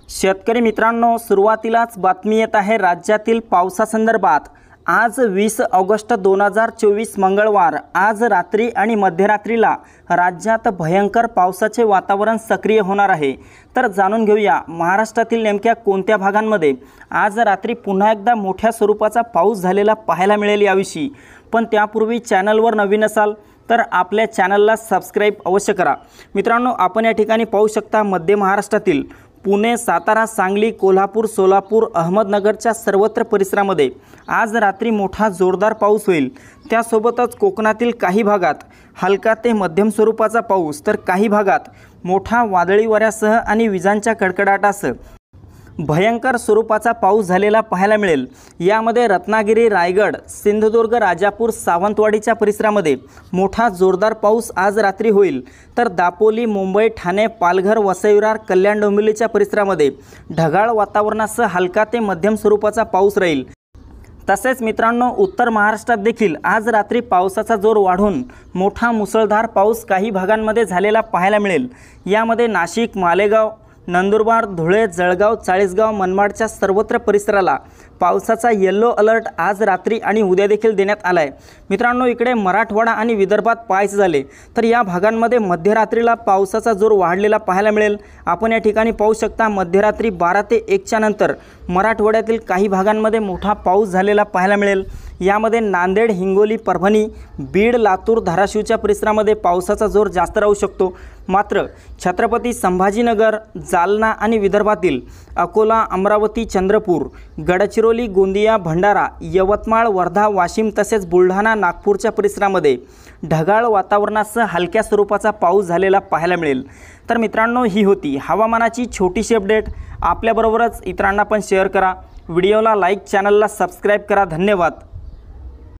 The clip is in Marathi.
शेतकरी मित्रांनो, सुरुवातीलाच बातमी येत आहे राज्यातील पावसासंदर्भात। आज 20 ऑगस्ट 2024 मंगळवार आज रात्री आणि मध्यरात्रीला राज्यात भयंकर पावसाचे वातावरण सक्रिय होणार आहे। तर जाणून घेऊया महाराष्ट्रातील नेमक्या कोणत्या भागांमध्ये आज रात्री पुन्हा एकदा मोठ्या स्वरूपाचा पाऊस झालेला पाहायला मिळेल याविषयी। पण त्यापूर्वी चॅनलवर नवीन असाल तर आपल्या चॅनलला सबस्क्राइब अवश्य करा। मित्रांनो, आपण या ठिकाणी पाहू शकता मध्य महाराष्ट्रातील पुणे, सातारा, सांगली, कोल्हापूर, सोलापूर, अहमदनगरच्या सर्वत्र परिसरामध्ये आज रात्री मोठा जोरदार पाऊस होईल। त्यासोबतच कोकणातील काही भागात हलका ते मध्यम स्वरूपाचा पाऊस, तर काही भागात मोठा वादळी वाऱ्यासह आणि विजांच्या कडकडाटासह भयंकर स्वरूपाचा पाऊस झालेला पाहायला मिळेल। यामध्ये रत्नागिरी, रायगड, सिंधुदुर्ग, राजापूर, सावंतवाडीच्या परिसरामध्ये मोठा जोरदार पाऊस आज रात्री होईल। तर दापोली, मुंबई, ठाणे, पालघर, वसई विरार, कल्याण, डोंबिवलीच्या परिसरामध्ये ढगाळ वातावरणासह हलका ते मध्यम स्वरूपाचा पाऊस राहील। तसेच मित्रांनो, उत्तर महाराष्ट्रात देखील आज रात्री पावसाचा जोर वाढून मोठा मुसळधार पाऊस काही भागांमध्ये झालेला पाहायला मिळेल। यामध्ये नाशिक, मालेगाव, नंदुरबार, धुळे, जळगाव, चाळीसगाव, मनमाडच्या सर्वत्र परिसराला पावसाचा येलो अलर्ट आज रात्री आणि उद्या देखील देण्यात आला आहे। मित्रांनो, इकडे मराठवाडा आणि विदर्भात पाहायचे झाले तर या भागांमध्ये मध्यरात्रीला पावसाचा जोर वाढलेला पाहायला मिळेल। आपण या ठिकाणी पाहू शकता मध्यरात्री 12 ते 1च्या नंतर मराठवाड्यातील काही भागांमध्ये मोठा पाऊस झालेला पाहायला मिळेल। यामध्ये नांदेड, हिंगोली, परभणी, बीड, लातूर, धाराशिवच्या परिसरामध्ये पावसाचा जोर जास्त राहू शकतो। मात्र छत्रपती संभाजीनगर, जालना आणि विदर्भातील अकोला, अमरावती, चंद्रपूर, गडचिरोली, गोंदिया, भंडारा, यवतमाळ, वर्धा, वाशिम तसेच बुलढाणा, नागपूरच्या परिसरामध्ये ढगाळ वातावरणासह हलक्या स्वरूपाचा पाऊस झालेला पाहायला मिळेल। तर मित्रांनो, ही होती हवामानाची छोटीशी अपडेट। आपल्याबरोबरच इतरांना पण शेअर करा, व्हिडिओला लाईक, चॅनलला सबस्क्राइब करा। धन्यवाद।